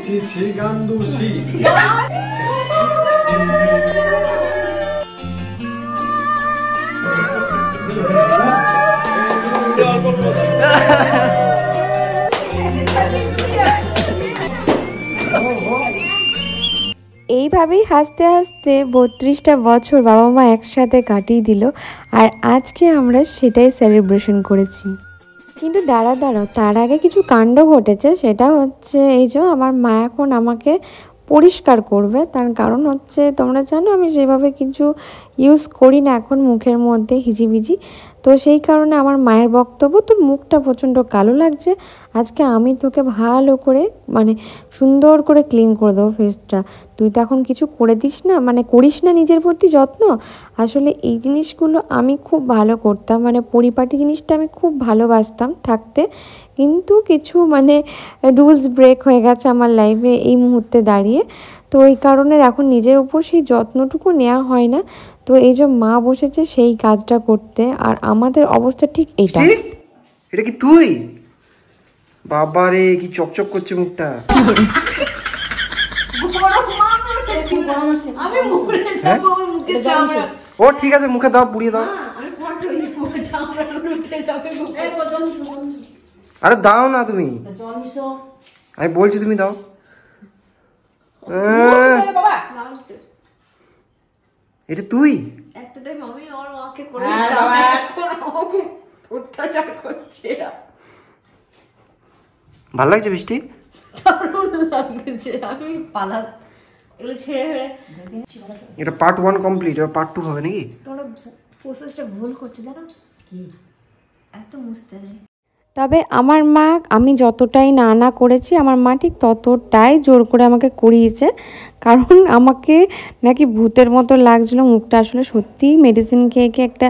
ছি ছি গান্দু ছি। এইভাবেই হাসতে হাসতে 32টা বছর বাবা মা একসাথে কাটিয়ে দিল, আর আজকে আমরা সেটাই সেলিব্রেশন করেছি। কিন্তু দাঁড়াও তার আগে কিছু কাণ্ড ঘটেছে। সেটা হচ্ছে এই যে আমার মা এখন আমাকে পরিষ্কার করবে। তার কারণ হচ্ছে তোমরা জানো আমি সেভাবে কিছু ইউজ করি না এখন মুখের মধ্যে হিজিবিজি, তো সেই কারণে আমার মায়ের বক্তব্য, তোর মুখটা প্রচণ্ড কালো লাগছে, আজকে আমি তোকে ভালো করে মানে সুন্দর করে ক্লিন করে দেবো ফেসটা, তুই তো এখন কিছু করে দিস না, মানে করিস না নিজের প্রতি যত্ন। আসলে এই জিনিসগুলো আমি খুব ভালো করতাম, মানে পরিপাটি জিনিসটা আমি খুব ভালোবাসতাম থাকতে, কিন্তু কিছু মানে রুলস ব্রেক হয়ে গেছে আমার লাইফে এই মুহূর্তে দাঁড়িয়ে, তো এই কারণে এখন নিজের উপর সেই যত্নটুকু নেওয়া হয় না। তো এই যে মা বসেছে সেই কাজটা করতে, আর আমাদের অবস্থা ঠিক এইটা। এটা কি তুই? বাবা রে, কি চকচক করছে মুখটা। ও ঠিক আছে, মুখে দাও, পুড়িয়ে দাও। আরে দাও না তুমি, আমি বলছি তুমি দাও। এটা তুই? একটা টাইম আমি আমার মাকে করে দিতাম, এখন আমাকে অত্যাচার করছে। ভালো লাগছে বৃষ্টি? দারুণ লাগছে, আমি পালা এগুলো ছেড়ে ফেলে। এটা পার্ট 1 কমপ্লিট, এবার পার্ট 2 হবে নাকি? তোমরা প্রসেসটা ভুল করছো জানো কি, এত মুছতে নেই। তবে আমার মা, আমি যতটাই না করেছি আমার মা ঠিক ততটাই জোর করে আমাকে করিয়েছে, কারণ আমাকে নাকি ভূতের মতো লাগছিল, মুখটা আসলে সত্যিই মেডিসিন খেয়ে খেয়ে একটা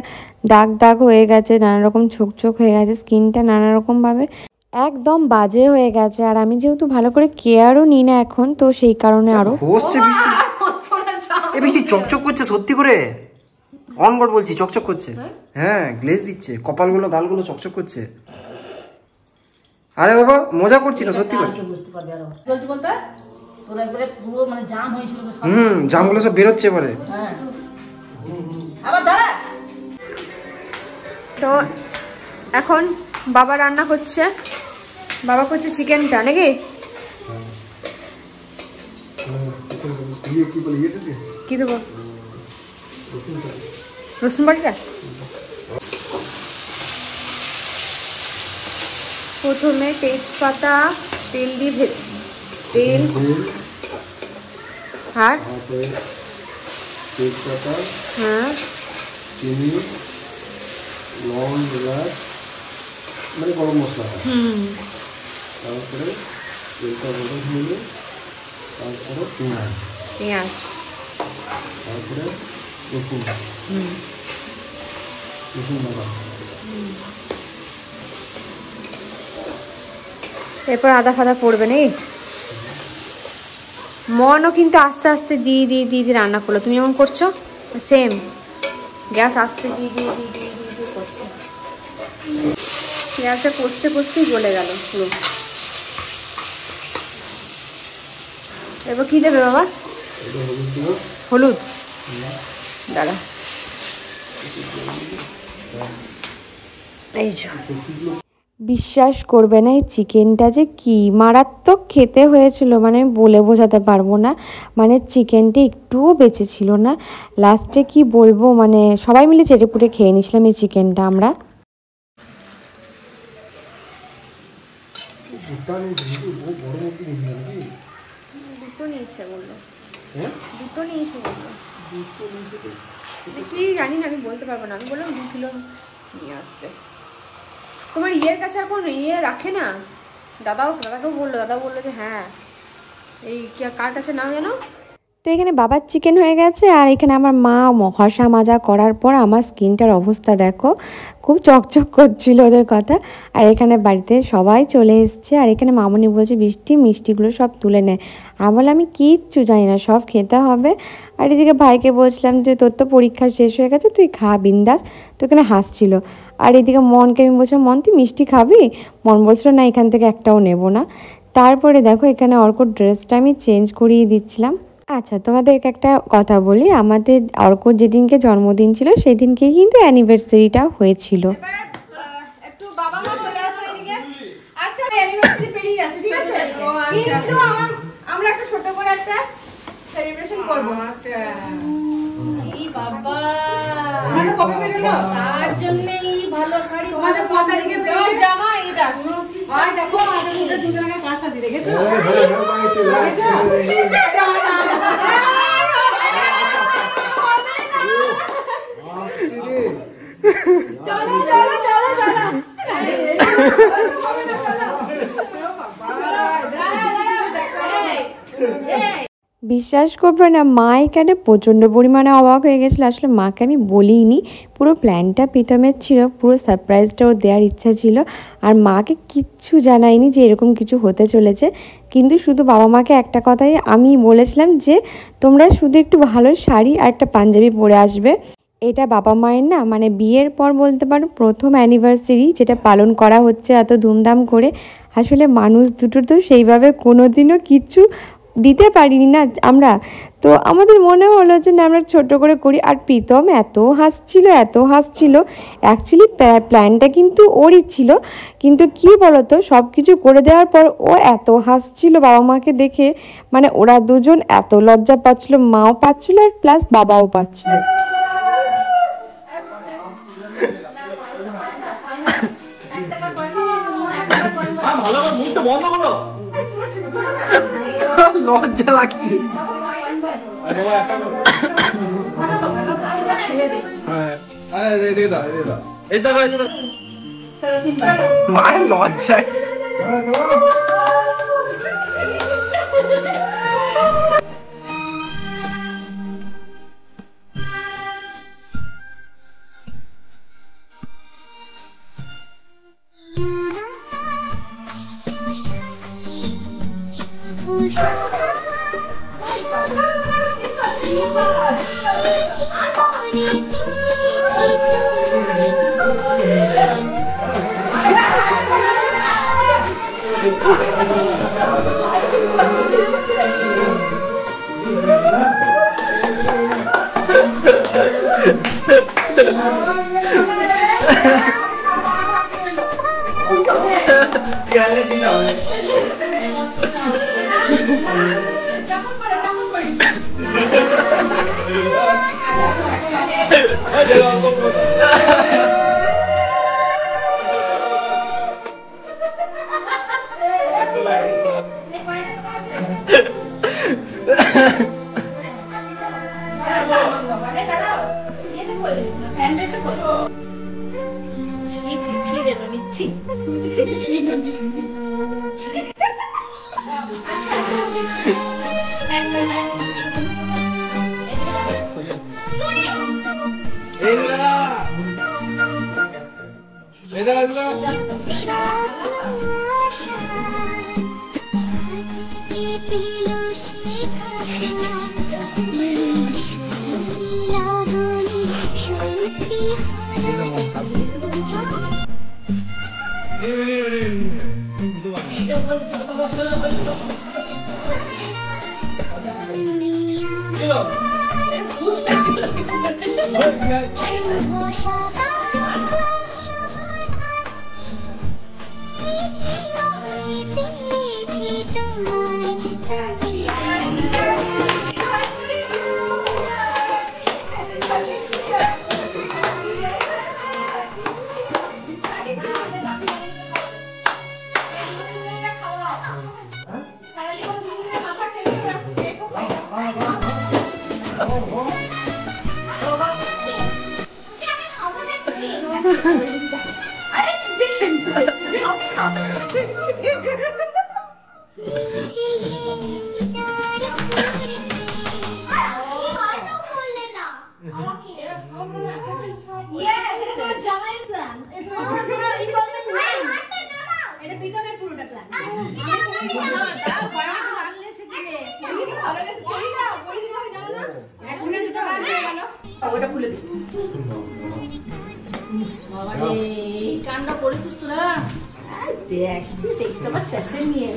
দাগ হয়ে গেছে, নানা রকম ছোক হয়ে গেছে, স্কিনটা নানা রকমভাবে একদম বাজে হয়ে গেছে, আর আমি যেহেতু ভালো করে কেয়ারও নিই না এখন, তো সেই কারণে আরো হচ্ছে বৃষ্টি। এই বৃষ্টি চকচক করছে সত্যি করে, অন গড বলছি, চকচক করছে। হ্যাঁ, গ্লেজ দিচ্ছে, কপালগুলো গালগুলো চকচক করছে। আরে বাবা মজা করছি না, সত্যি করে। জামগুলো সব বেরোচ্ছে এবারে। তো এখন বাবা রান্না করছে, বাবা করছে চিকেনটা নাকি? কি দেবো? রসুন বাটিটা প্রথমে তেজপাতা তেল দিয়ে তেল আর তেজপাতা, হ্যাঁ চিনি, লবণ, এলাচ, মানে গরম মশলা। তারপরে তেলটা গরম হলে তারপরে পেঁয়াজ, তারপরে রসুন বাটা, এরপর আদা ফাদা পড়বে নাকি? মনও কিন্তু আস্তে আস্তে দিয়ে রান্না করলো, তুমি যেমন করছো সেম, গ্যাস আস্তে দিয়ে করছে। পেঁয়াজটা কষতেই গলে গেল পুরো। এবার কি দেবে বাবা? হলুদ, দাঁড়া, এই বিশ্বাস করবে না এই চিকেনটা যে কি মারাত্মক খেতে হয়েছিল, মানে আমি বলে বোঝাতে পারবো না। মানে চিকেনটা একটুও বেঁচে ছিল না, লাস্টে কি বলবো, মানে সবাই মিলে চেটেপুটে খেয়ে নিয়েছিলাম এই চিকেনটা আমরা। দুটো নিয়েছে বললো, কি জানি না, আমি বলতে পারবো না। আমি বললাম 2 কিলো নিয়ে আসতে। তোমার ইয়ের কাছে এখন ইয়ে রাখে না? দাদাকেও বললো, দাদা বললো যে হ্যাঁ, এই কার কাছে নাম জানো? তো এখানে বাবার চিকেন হয়ে গেছে, আর এখানে আমার মা ঘষা মাজা করার পর আমার স্কিনটার অবস্থা দেখো, খুব চকচক করছিল ওদের কথা। আর এখানে বাড়িতে সবাই চলে এসছে, আর এখানে মামনি বলছে বৃষ্টি মিষ্টিগুলো সব তুলে নেয়। আমি বললাম আমি কিচ্ছু জানি না, সব খেতে হবে। আর এদিকে ভাইকে বলছিলাম যে তোর তো পরীক্ষা শেষ হয়ে গেছে, তুই খা বিন্দাস, তো এখানে হাসছিল। আর এদিকে মনকে আমি বলছিলাম মন তুই মিষ্টি খাবি? মন বলছিল না, এখান থেকে একটাও নেব না। তারপরে দেখো এখানে অর্কর ড্রেসটা আমি চেঞ্জ করিয়ে দিচ্ছিলাম। আচ্ছা তোমাদেরকে একটা কথা বলি, আমাদের অর্কর যেদিনকে জন্মদিন ছিল সেদিনকেই কিন্তু অ্যানিভার্সারিটা হয়েছিল। একটু বাবা মা চলে আসো এদিকে। আচ্ছা অ্যানিভার্সারি পেরিয়ে গেছে, ঠিক আছে, কিন্তু আমরা একটা ছোট করে একটা সেলিব্রেশন করব। আচ্ছা এই বাবা আমাদের কবে পেরলো, তার জন্যই ভালো শাড়ি আমাদের 5 তারিখে পেরলো জামা। এটা ভাই দেখো আমাদের মধ্যে দুজনের কাঁচা দিয়ে দেখেছো, চলো চলো চলো চলো বিশ্বাস করবে না, মা এখানে প্রচণ্ড পরিমাণে অবাক হয়ে গেছিলো। আসলে মাকে আমি বলিনি, পুরো প্ল্যানটা প্রীতমের ছিল, পুরো সারপ্রাইজটাও দেওয়ার ইচ্ছা ছিল, আর মাকে কিচ্ছু জানাইনি যে এরকম কিছু হতে চলেছে। কিন্তু শুধু বাবা মাকে একটা কথাই আমি বলেছিলাম যে তোমরা শুধু একটু ভালো শাড়ি আর একটা পাঞ্জাবি পরে আসবে। এটা বাবা মায়ের না মানে বিয়ের পর বলতে পারো প্রথম অ্যানিভার্সারি যেটা পালন করা হচ্ছে এত ধুমধাম করে। আসলে মানুষ দুটো তো সেইভাবে কোনোদিনও কিচ্ছু দিতে পারিনি না আমরা, তো আমাদের মনে হলো যে না আমরা ছোটো করে করি। আর প্রীতম এত হাসছিল অ্যাকচুয়ালি প্ল্যানটা কিন্তু ওরই ছিল, কিন্তু কি বলতো সব কিছু করে দেওয়ার পর ও এত হাসছিল বাবা মাকে দেখে, মানে ওরা দুজন এত লজ্জা পাচ্ছিল, মাও পাচ্ছিল আর প্লাস বাবাও পাচ্ছিল। লজ্জা লাগছে। মায়ের লজ্জায়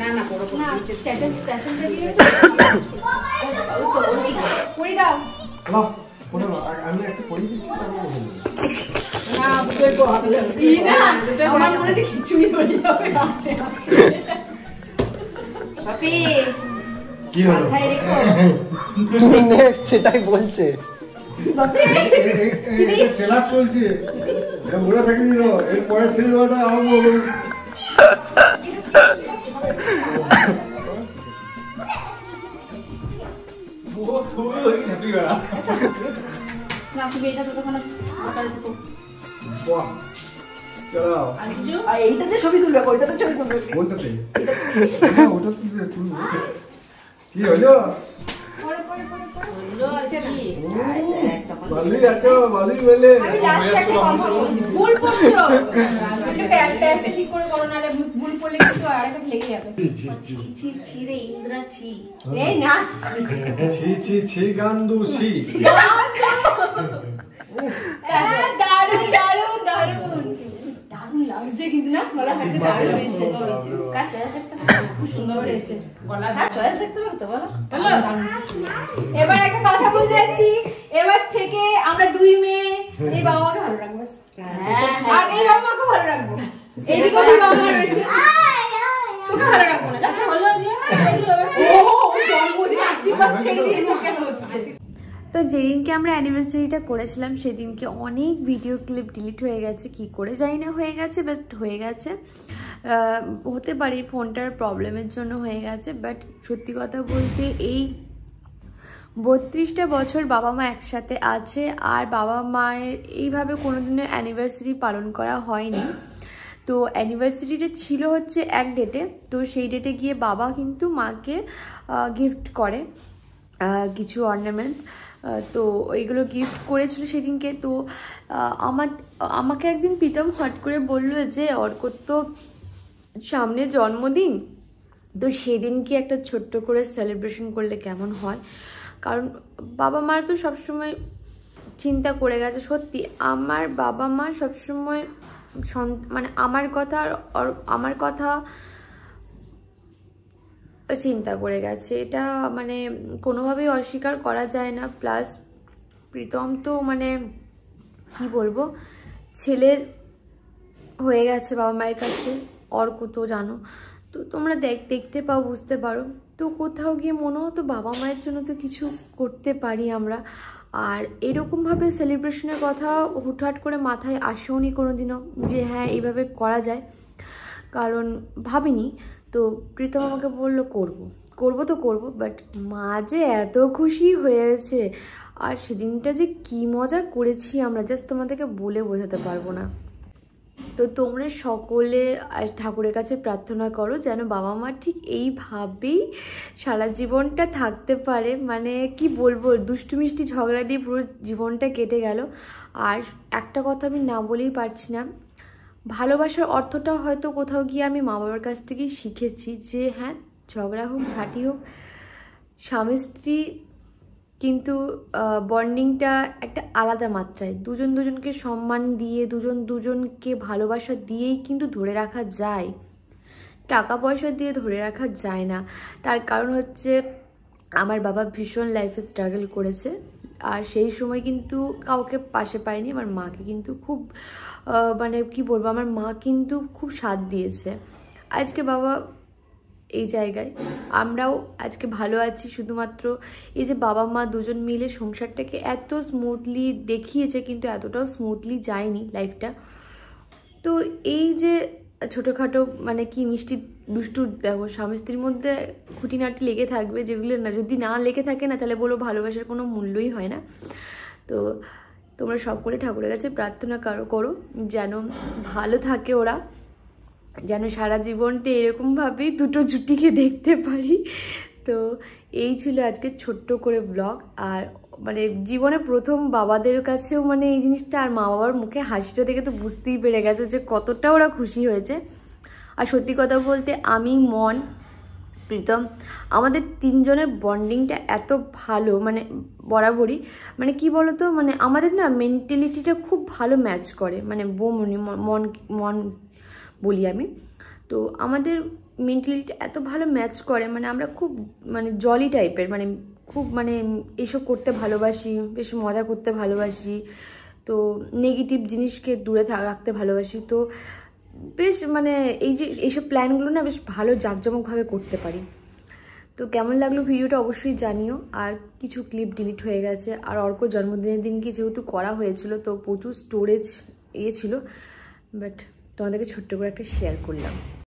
না না স্ট্যাটাসটা দিয়ে পড়ি দাও। আমি একটা পড়ি দিচ্ছি আমার মনে হচ্ছে খিচুড়ি ধরে যাবে। কি হলো তুমি নেক্সট সেটাই বলছে সেলাপ চলছে মনে থাকি এরপরে সিনেমাটা আমার এইটাতে ছবি তুলবে, ওইটাতে ছবি তুলবে। ওটাতে কি হলো বালি আছো বালি মেলে আমি লাস্টে একটা কথা বলি, ভুল করছো একটু প্যাচটা ঠিক করে করো, নালে ভুল করলে কিন্তু আরেকটা লেগে যাবে। ছি ছি রে ইন্দ্রা ছি। এই না ছি ছি ছি গান্দু ছি। দারুন দারুন দারুন দারুন লাগছে কিন্তু না, গলা হাতে দারুন হয়েছে। কাজ চয়েস একটা খুব সুন্দর হয়েছে গলা কাজ চয়েস একটা তো বলো। এবার একটা কথা বলতে যাচ্ছি, এবার থেকে আমরা দুই মেয়ে এই বাবা মাকে ভালো রাখবো, আর এই বাবা মাকে ভালো রাখবো। এইদিকেও দুই বাবা মা রয়েছে, তোকে ভালো রাখবো না। আচ্ছা ভালো জন্মদিন আশীর্বাদ ছেড়ে দিয়ে এসব কেন হচ্ছে? তো যেদিনকে আমরা অ্যানিভার্সারিটা করেছিলাম সেদিনকে অনেক ভিডিও ক্লিপ ডিলিট হয়ে গেছে, কি করে জানি না হয়ে গেছে, বাট হয়ে গেছে। হতে পারে ফোনটার প্রবলেমের জন্য হয়ে গেছে, বাট সত্যি কথা বলতে এই 32টা বছর বাবা মা একসাথে আছে, আর বাবা মায়ের এইভাবে কোনোদিনও অ্যানিভার্সারি পালন করা হয়নি। তো অ্যানিভার্সারিটা ছিল হচ্ছে এক ডেটে, তো সেই ডেটে গিয়ে বাবা কিন্তু মাকে গিফট করে কিছু অর্নামেন্টস, তো ওইগুলো গিফট করেছিল সেদিনকে। তো আমাকে একদিন প্রীতম হট করে বললো যে অর্কর তো সামনে জন্মদিন, তো সেদিনকে একটা ছোট্ট করে সেলিব্রেশন করলে কেমন হয়। কারণ বাবা মার তো সবসময় চিন্তা করে গেছে, সত্যি আমার বাবা মা সবসময় মানে আমার কথা চিন্তা করে গেছে, এটা মানে কোনোভাবেই অস্বীকার করা যায় না। প্লাস প্রীতম তো মানে কি বলবো, ছেলে হয়ে গেছে বাবা মায়ের কাছে, অর্ক তো জানো, তো তোমরা দেখতে পাও, বুঝতে পারো। তো কোথাও গিয়ে মনে হতো বাবা মায়ের জন্য তো কিছু করতে পারি আমরা। আর এরকমভাবে সেলিব্রেশনের কথা হুটহাট করে মাথায় আসেও নি কোনোদিনও যে হ্যাঁ এইভাবে করা যায়, কারণ ভাবিনি। তো প্রীতম আমাকে বললো করবো, বাট মা যে এত খুশি হয়েছে, আর সেদিনটা যে কি মজা করেছি আমরা, জাস্ট তোমাদেরকে বলে বোঝাতে পারবো না। তো তোমরা সকলে ঠাকুরের কাছে প্রার্থনা করো যেন বাবা মা ঠিক এইভাবেই সারা জীবনটা থাকতে পারে। মানে কি বলবো, দুষ্টু মিষ্টি ঝগড়া দিয়ে পুরো জীবনটা কেটে গেল। আর একটা কথা আমি না বলেই পারছি না, ভালোবাসার অর্থটা হয়তো কোথাও গিয়ে আমি মা বাবার কাছ থেকেই শিখেছি যে হ্যাঁ ঝগড়া হোক ঝাঁটি হোক, স্বামী স্ত্রী কিন্তু বন্ডিংটা একটা আলাদা মাত্রায়, দুজনকে সম্মান দিয়ে দুজনকে ভালোবাসা দিয়েই কিন্তু ধরে রাখা যায়, টাকা পয়সা দিয়ে ধরে রাখা যায় না। তার কারণ হচ্ছে আমার বাবা ভীষণ লাইফে স্ট্রাগল করেছে, আর সেই সময় কিন্তু কাউকে পাশে পায়নি। আমার মাকে কিন্তু খুব মানে কি বলবো, আমার মা কিন্তু খুব সাথ দিয়েছে। আজকে বাবা এই জায়গায়, আমরাও আজকে ভালো আছি শুধুমাত্র এই যে বাবা মা দুজন মিলে সংসারটাকে এত স্মুথলি দেখিয়েছে, কিন্তু এতটাও স্মুথলি যায়নি লাইফটা। তো এই যে ছোটোখাটো মানে কি মিষ্টি দুষ্টু দেখো স্বামী স্ত্রীর মধ্যে খুঁটিনাটি লেগে থাকবে, যেগুলো না যদি না লেগে থাকে না তাহলে বলো ভালোবাসার কোনো মূল্যই হয় না। তো তোমরা সকলে ঠাকুরের কাছে প্রার্থনা করো যেন ভালো থাকে ওরা, যেন সারা জীবনটা এরকমভাবেই দুটো জুটিকে দেখতে পারি। তো এই ছিল আজকে ছোট্ট করে ব্লগ। আর মানে জীবনে প্রথম বাবাদের কাছেও মানে এই জিনিসটা, আর মা বাবার মুখে হাসিটা দেখে তো বুঝতেই পেরে গেছে যে কতটা ওরা খুশি হয়েছে। আর সত্যি কথা বলতে আমি, মন, প্রীতম, আমাদের তিনজনের বন্ডিংটা এত ভালো, মানে বরাবরই, মানে কি বলতো, মানে আমাদের না মেন্টালিটিটা খুব ভালো ম্যাচ করে, মানে মন বলি আমি। তো আমাদের মেন্টালিটি এত ভালো ম্যাচ করে, মানে আমরা খুব মানে জলি টাইপের, মানে খুব মানে এইসব করতে ভালোবাসি, বেশ মজা করতে ভালোবাসি, তো নেগেটিভ জিনিসকে দূরে রাখতে ভালোবাসি। তো বেশ মানে এই যে এইসব প্ল্যানগুলো না বেশ ভালো জাঁকজমকভাবে করতে পারি। তো কেমন লাগলো ভিডিওটা অবশ্যই জানিও। আর কিছু ক্লিপ ডিলিট হয়ে গেছে, আর অর্ক জন্মদিনের দিনকে যেহেতু করা হয়েছিল তো প্রচুর স্টোরেজ ছিল, বাট তোমাদেরকে ছোট্ট করে একটা শেয়ার করলাম।